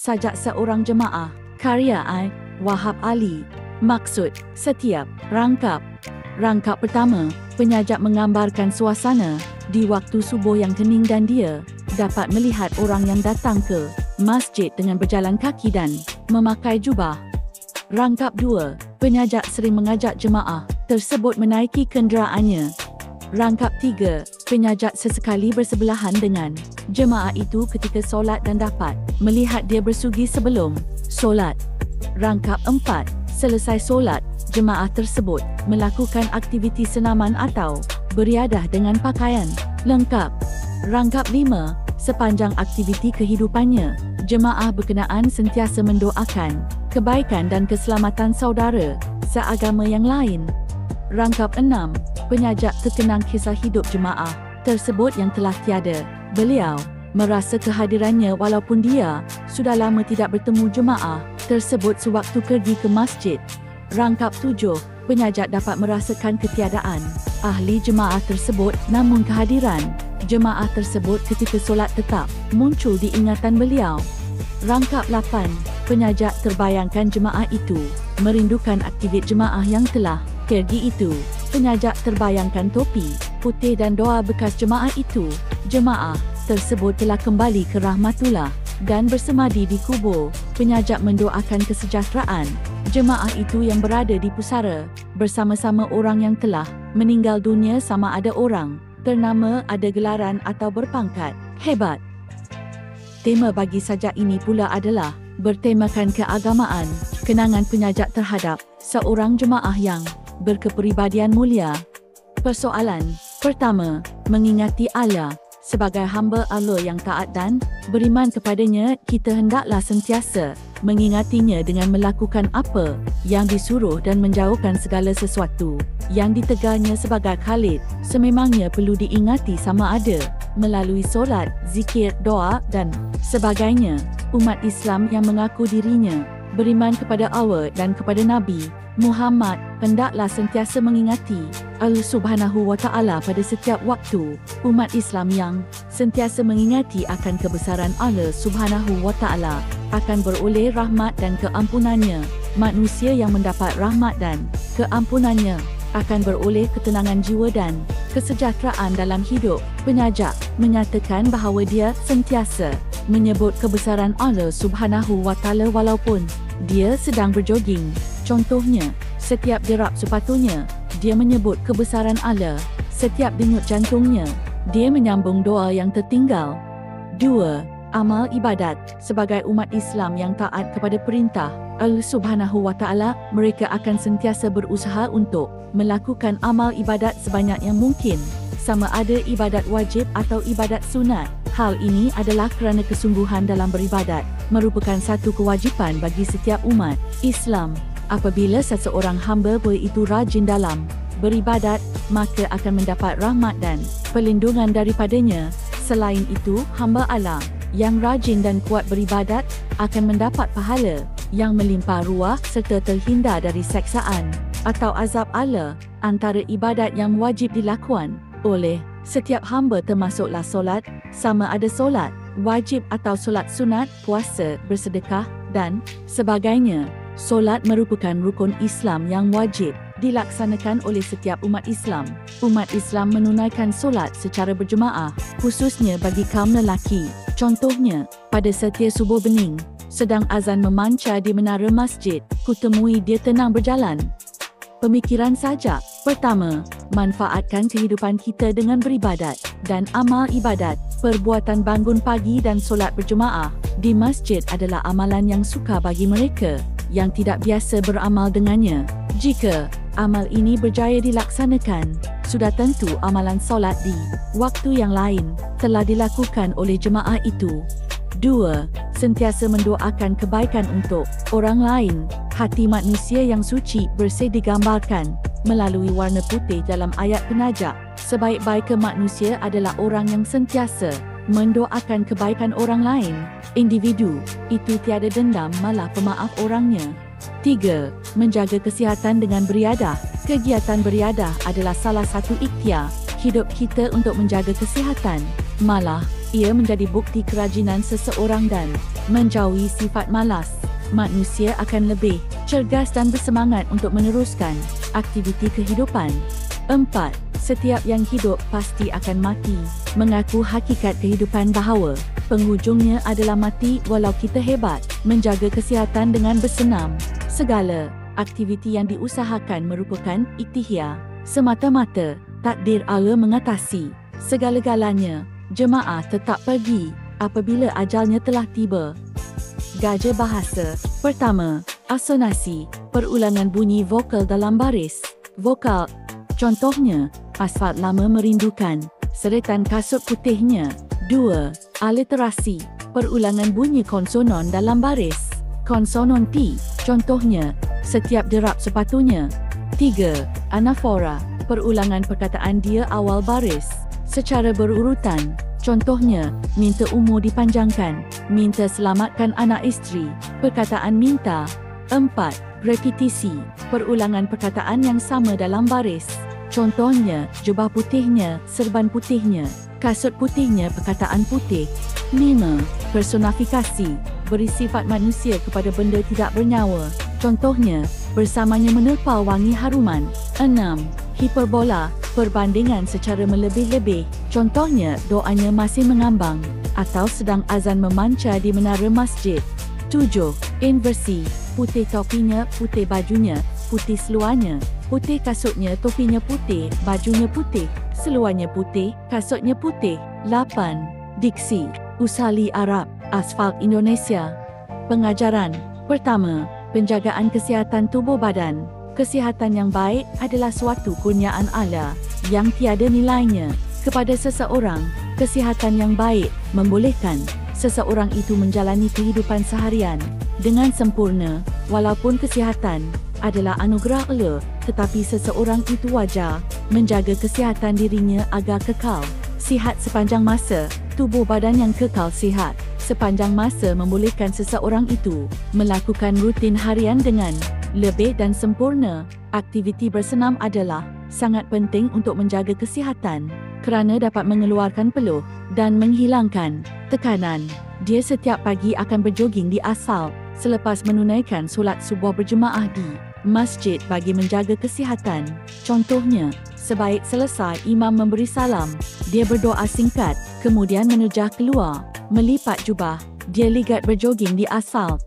sajak seorang jemaah. Karya Wahab Ali. Maksud, setiap rangkap. Rangkap pertama, penyajak menggambarkan suasana di waktu subuh yang hening dan dia dapat melihat orang yang datang ke masjid dengan berjalan kaki dan memakai jubah. Rangkap dua, penyajak sering mengajak jemaah tersebut menaiki kenderaannya. Rangkap tiga, penyajak sesekali bersebelahan dengan jemaah itu ketika solat dan dapat melihat dia bersugi sebelum solat. Rangkap empat, selesai solat, jemaah tersebut melakukan aktiviti senaman atau beriadah dengan pakaian lengkap. Rangkap lima, sepanjang aktiviti kehidupannya, jemaah berkenaan sentiasa mendoakan kebaikan dan keselamatan saudara seagama yang lain. Rangkap enam, penyajak terkenang kisah hidup jemaah tersebut yang telah tiada. Beliau merasa kehadirannya walaupun dia sudah lama tidak bertemu jemaah tersebut sewaktu pergi ke masjid. Rangkap tujuh, penyajak dapat merasakan ketiadaan ahli jemaah tersebut namun kehadiran jemaah tersebut ketika solat tetap muncul di ingatan beliau. Rangkap lapan, penyajak terbayangkan jemaah itu merindukan aktiviti jemaah yang telah pergi itu. Penyajak terbayangkan topi putih dan doa bekas jemaah itu. Jemaah tersebut telah kembali ke rahmatullah dan bersemadi di kubur. Penyajak mendoakan kesejahteraan jemaah itu yang berada di pusara bersama-sama orang yang telah meninggal dunia, sama ada orang ternama, ada gelaran atau berpangkat hebat. Tema bagi sajak ini pula adalah bertemakan keagamaan, kenangan penyajak terhadap seorang jemaah yang berkepribadian mulia. Persoalan pertama, mengingati Allah sebagai hamba Allah yang taat dan beriman kepadanya, kita hendaklah sentiasa mengingatinya dengan melakukan apa yang disuruh dan menjauhkan segala sesuatu yang diteganya sebagai Khalid. Sememangnya perlu diingati sama ada melalui solat, zikir, doa dan sebagainya. Umat Islam yang mengaku dirinya beriman kepada Allah dan kepada Nabi Muhammad hendaklah sentiasa mengingati Allah Subhanahu wa Ta'ala pada setiap waktu. Umat Islam yang sentiasa mengingati akan kebesaran Allah Subhanahu wa Ta'ala akan beroleh rahmat dan keampunannya. Manusia yang mendapat rahmat dan keampunannya akan beroleh ketenangan jiwa dan kesejahteraan dalam hidup. Penyajak menyatakan bahawa dia sentiasa menyebut kebesaran Allah Subhanahu wa Ta'ala walaupun dia sedang berjoging. Contohnya, setiap derap sepatunya, dia menyebut kebesaran Allah. Setiap denyut jantungnya, dia menyambung doa yang tertinggal. 2. Amal ibadat. Sebagai umat Islam yang taat kepada perintah Allah Subhanahu wa Ta'ala, mereka akan sentiasa berusaha untuk melakukan amal ibadat sebanyak yang mungkin, sama ada ibadat wajib atau ibadat sunat. Hal ini adalah kerana kesungguhan dalam beribadat merupakan satu kewajipan bagi setiap umat Islam. Apabila seseorang hamba itu rajin dalam beribadat, maka akan mendapat rahmat dan perlindungan daripadanya. Selain itu, hamba Allah yang rajin dan kuat beribadat akan mendapat pahala yang melimpah ruah serta terhindar dari seksaan atau azab Allah. Antara ibadat yang wajib dilakukan oleh setiap hamba termasuklah solat, sama ada solat wajib atau solat sunat, puasa, bersedekah dan sebagainya. Solat merupakan rukun Islam yang wajib dilaksanakan oleh setiap umat Islam. Umat Islam menunaikan solat secara berjemaah, khususnya bagi kaum lelaki. Contohnya, pada setiap subuh bening, sedang azan memancar di menara masjid, kutemui dia tenang berjalan. Pemikiran sajak. Pertama, manfaatkan kehidupan kita dengan beribadat dan amal ibadat. Perbuatan bangun pagi dan solat berjemaah di masjid adalah amalan yang suka bagi mereka yang tidak biasa beramal dengannya. Jika amal ini berjaya dilaksanakan, sudah tentu amalan solat di waktu yang lain telah dilakukan oleh jemaah itu. 2. Sentiasa mendoakan kebaikan untuk orang lain. Hati manusia yang suci bersih digambarkan melalui warna putih dalam ayat penajak. Sebaik-baik manusia adalah orang yang sentiasa mendoakan kebaikan orang lain. Individu itu tiada dendam, malah pemaaf orangnya. 3. Menjaga kesihatan dengan beriadah. Kegiatan beriadah adalah salah satu ikhtiar hidup kita untuk menjaga kesihatan. Malah, ia menjadi bukti kerajinan seseorang dan menjauhi sifat malas. Manusia akan lebih cergas dan bersemangat untuk meneruskan aktiviti kehidupan. 4. Setiap yang hidup pasti akan mati. Mengaku hakikat kehidupan bahawa penghujungnya adalah mati walau kita hebat. Menjaga kesihatan dengan bersenam. Segala aktiviti yang diusahakan merupakan iktihar. Semata-mata takdir Allah mengatasi segala-galanya. Jemaah tetap pergi apabila ajalnya telah tiba. Gajah bahasa. Pertama, asonasi, perulangan bunyi vokal dalam baris. Vokal. Contohnya, asfalt lama merindukan, seretan kasut putihnya. 2. Aliterasi, perulangan bunyi konsonan dalam baris. Konsonan T. Contohnya, setiap derap sepatunya. 3. Anafora, perulangan perkataan dia awal baris secara berurutan. Contohnya, minta umur dipanjangkan, minta selamatkan anak isteri. Perkataan minta. 4. Repetisi, perulangan perkataan yang sama dalam baris. Contohnya, jubah putihnya, serban putihnya, kasut putihnya, perkataan putih. 5. Personifikasi, beri sifat manusia kepada benda tidak bernyawa. Contohnya, bersamanya menerpa wangi haruman. 6. Hiperbola, perbandingan secara melebih-lebih. Contohnya, doanya masih mengambang atau sedang azan memancar di menara masjid. 7. Inversi, putih topinya, putih bajunya, putih seluarnya, putih kasutnya, topinya putih, bajunya putih, seluarnya putih, kasutnya putih. 8. Diksi, usali Arab, asfalt Indonesia. Pengajaran. Pertama, penjagaan kesihatan tubuh badan. Kesihatan yang baik adalah suatu kurniaan Allah yang tiada nilainya kepada seseorang. Kesihatan yang baik membolehkan seseorang itu menjalani kehidupan seharian dengan sempurna. Walaupun kesihatan adalah anugerah Allah, tetapi seseorang itu wajar menjaga kesihatan dirinya agar kekal sihat sepanjang masa. Tubuh badan yang kekal sihat sepanjang masa membolehkan seseorang itu melakukan rutin harian dengan lebih dan sempurna. Aktiviti bersenam adalah sangat penting untuk menjaga kesihatan kerana dapat mengeluarkan peluh dan menghilangkan tekanan. Dia setiap pagi akan berjoging di asfalt selepas menunaikan solat subuh berjemaah di masjid bagi menjaga kesihatan. Contohnya, sebaik selesai imam memberi salam, dia berdoa singkat, kemudian menerjah keluar, melipat jubah, dia ligat berjoging di asfalt.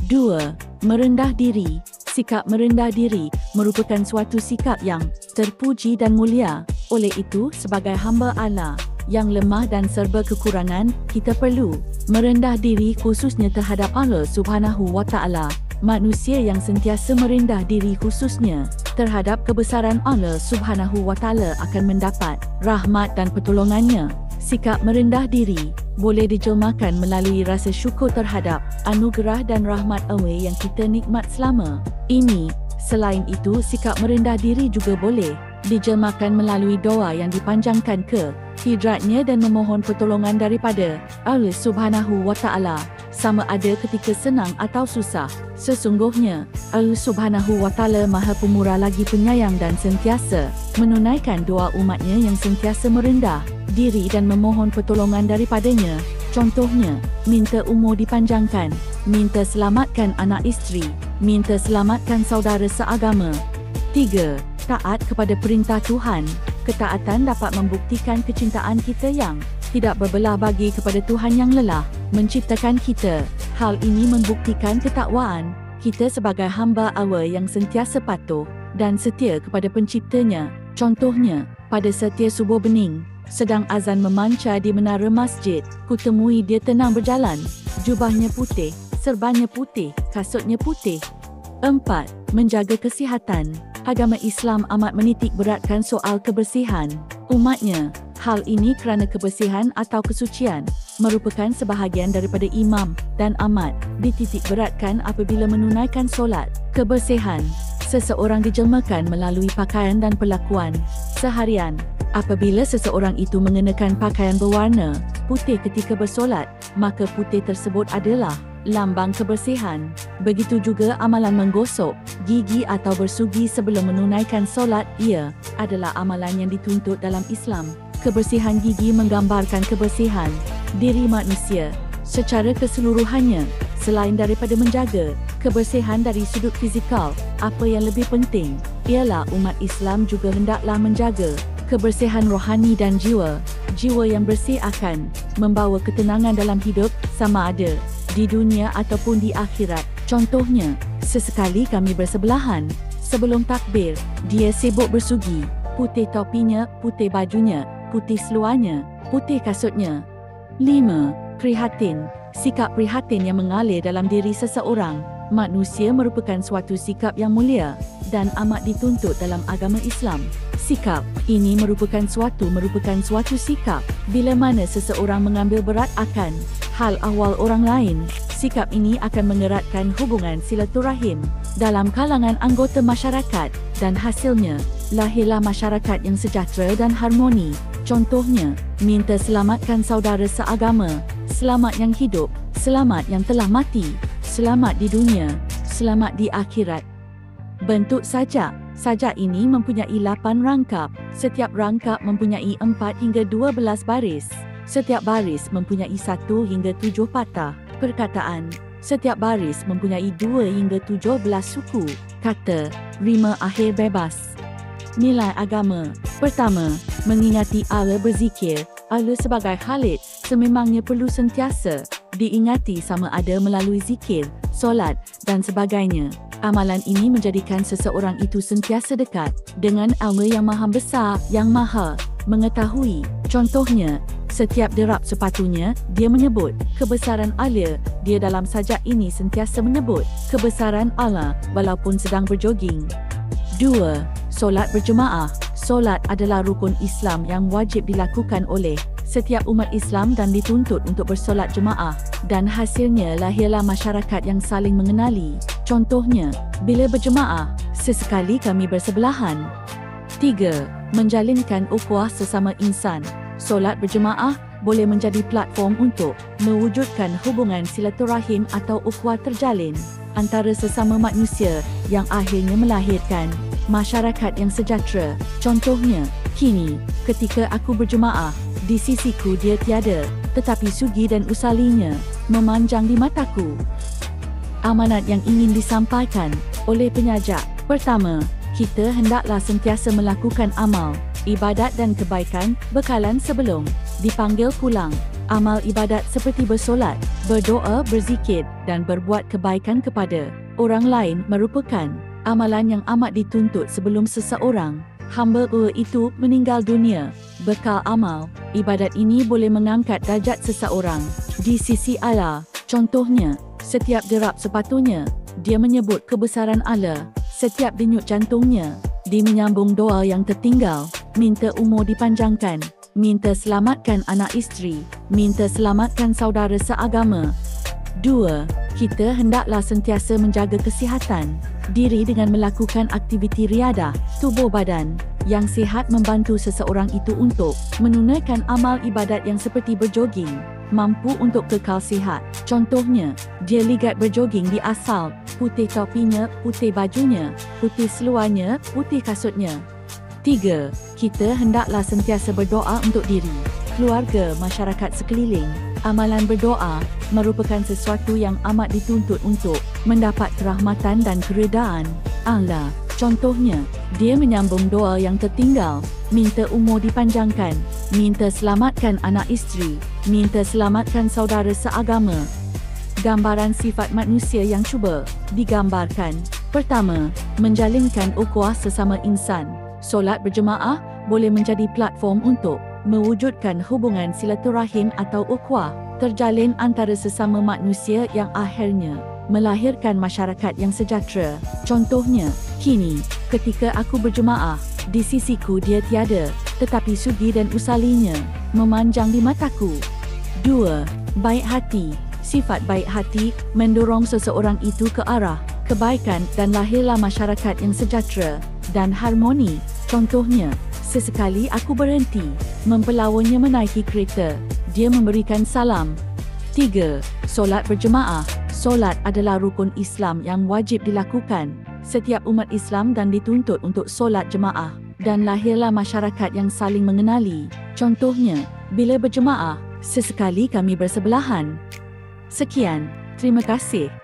2. Merendah diri. Sikap merendah diri merupakan suatu sikap yang terpuji dan mulia. Oleh itu, sebagai hamba Allah yang lemah dan serba kekurangan, kita perlu merendah diri khususnya terhadap Allah Subhanahu wa Ta'ala. Manusia yang sentiasa merendah diri khususnya terhadap kebesaran Allah Subhanahu wa Ta'ala akan mendapat rahmat dan pertolongannya. Sikap merendah diri boleh dijelmakan melalui rasa syukur terhadap anugerah dan rahmat Allah yang kita nikmat selama ini. Selain itu, sikap merendah diri juga boleh dijelmakan melalui doa yang dipanjangkan ke hidratnya dan memohon pertolongan daripada Allah Subhanahu wa Ta'ala, sama ada ketika senang atau susah. Sesungguhnya, Allah Subhanahu wa Ta'ala Maha Pemurah lagi penyayang dan sentiasa menunaikan doa umatnya yang sentiasa merendah diri dan memohon pertolongan daripadanya. Contohnya, minta umur dipanjangkan, minta selamatkan anak isteri, minta selamatkan saudara seagama. 3. Taat kepada perintah Tuhan. Ketaatan dapat membuktikan kecintaan kita yang tidak berbelah bagi kepada Tuhan yang lelah menciptakan kita. Hal ini membuktikan ketakwaan kita sebagai hamba Allah yang sentiasa patuh dan setia kepada penciptanya. Contohnya, pada setiap subuh bening, sedang azan memancar di menara masjid, kutemui dia tenang berjalan, jubahnya putih, serbannya putih, kasutnya putih. 4. Menjaga kesihatan. Agama Islam amat menitik beratkan soal kebersihan umatnya. Hal ini kerana kebersihan atau kesucian merupakan sebahagian daripada imam dan amat dititik beratkan apabila menunaikan solat. Kebersihan seseorang dijelmakan melalui pakaian dan perlakuan seharian. Apabila seseorang itu mengenakan pakaian berwarna putih ketika bersolat, maka putih tersebut adalah lambang kebersihan. Begitu juga amalan menggosok gigi atau bersugi sebelum menunaikan solat, ia adalah amalan yang dituntut dalam Islam. Kebersihan gigi menggambarkan kebersihan diri manusia Secara keseluruhannya, selain daripada menjaga kebersihan dari sudut fizikal, apa yang lebih penting ialah umat Islam juga hendaklah menjaga kebersihan rohani dan jiwa. Jiwa yang bersih akan membawa ketenangan dalam hidup, sama ada di dunia ataupun di akhirat. Contohnya, sesekali kami bersebelahan. Sebelum takbir, dia sibuk bersugi. Putih topinya, putih bajunya, putih seluarnya, putih kasutnya. 5. Prihatin. Sikap prihatin yang mengalir dalam diri seseorang manusia merupakan suatu sikap yang mulia dan amat dituntut dalam agama Islam. Sikap ini merupakan suatu sikap bila mana seseorang mengambil berat akan hal ahwal orang lain. Sikap ini akan mengeratkan hubungan silaturahim dalam kalangan anggota masyarakat dan hasilnya lahirlah masyarakat yang sejahtera dan harmoni. Contohnya, minta selamatkan saudara seagama, selamat yang hidup, selamat yang telah mati, selamat di dunia, selamat di akhirat. Bentuk sajak. Sajak ini mempunyai 8 rangkap. Setiap rangkap mempunyai 4 hingga 12 baris. Setiap baris mempunyai 1 hingga 7 patah perkataan. Setiap baris mempunyai 2 hingga 17 suku kata, rima akhir bebas. Nilai agama. Pertama, mengingati Allah berzikir. Allah sebagai Khalik sememangnya perlu sentiasa diingati sama ada melalui zikir, solat dan sebagainya. Amalan ini menjadikan seseorang itu sentiasa dekat dengan Allah yang maha besar, yang maha mengetahui. Contohnya, setiap derap sepatunya, dia menyebut kebesaran Allah. Dia dalam sajak ini sentiasa menyebut kebesaran Allah walaupun sedang berjoging. 2. Solat berjemaah. Solat adalah rukun Islam yang wajib dilakukan oleh setiap umat Islam dan dituntut untuk bersolat jemaah, dan hasilnya lahirlah masyarakat yang saling mengenali. Contohnya, bila berjemaah, sesekali kami bersebelahan. 3. Menjalinkan ukhuwah sesama insan. Solat berjemaah boleh menjadi platform untuk mewujudkan hubungan silaturahim atau ukhuwah terjalin antara sesama manusia yang akhirnya melahirkan masyarakat yang sejahtera. Contohnya, kini ketika aku berjemaah, di sisiku dia tiada, tetapi sugi dan usalinya memanjang di mataku. Amanat yang ingin disampaikan oleh penyajak. Pertama, kita hendaklah sentiasa melakukan amal, ibadat dan kebaikan bekalan sebelum dipanggil pulang. Amal ibadat seperti bersolat, berdoa, berzikir dan berbuat kebaikan kepada orang lain merupakan amalan yang amat dituntut sebelum seseorang hamba itu meninggal dunia. Bekal amal ibadat ini boleh mengangkat darjat seseorang di sisi Allah. Contohnya, setiap derap sepatunya, dia menyebut kebesaran Allah. Setiap denyut jantungnya, dia menyambung doa yang tertinggal, minta umur dipanjangkan, minta selamatkan anak isteri, minta selamatkan saudara seagama. 2. Kita hendaklah sentiasa menjaga kesihatan diri dengan melakukan aktiviti riadah tubuh badan yang sihat, membantu seseorang itu untuk menunaikan amal ibadat yang seperti berjoging, mampu untuk kekal sihat. Contohnya, dia ligat berjoging di asal, putih topinya, putih bajunya, putih seluarnya, putih kasutnya. 3. Kita hendaklah sentiasa berdoa untuk diri, keluarga, masyarakat sekeliling. Amalan berdoa merupakan sesuatu yang amat dituntut untuk mendapat kerahmatan dan keredaan Allah. Contohnya, dia menyambung doa yang tertinggal, minta umur dipanjangkan, minta selamatkan anak isteri, minta selamatkan saudara seagama. Gambaran sifat manusia yang cuba digambarkan. Pertama, menjalinkan ukhuwah sesama insan. Solat berjemaah boleh menjadi platform untuk mewujudkan hubungan silaturahim atau ukhuwah terjalin antara sesama manusia yang akhirnya melahirkan masyarakat yang sejahtera. Contohnya, kini ketika aku berjemaah, di sisiku dia tiada, tetapi sugi dan usalinya memanjang di mataku. 2. Baik hati. Sifat baik hati mendorong seseorang itu ke arah kebaikan dan lahirlah masyarakat yang sejahtera dan harmoni. Contohnya, sesekali aku berhenti mempelawannya menaiki kereta. Dia memberikan salam. 3. Solat berjemaah. Solat adalah rukun Islam yang wajib dilakukan setiap umat Islam dan dituntut untuk solat jemaah, dan lahirlah masyarakat yang saling mengenali. Contohnya, bila berjemaah, sesekali kami bersebelahan. Sekian, terima kasih.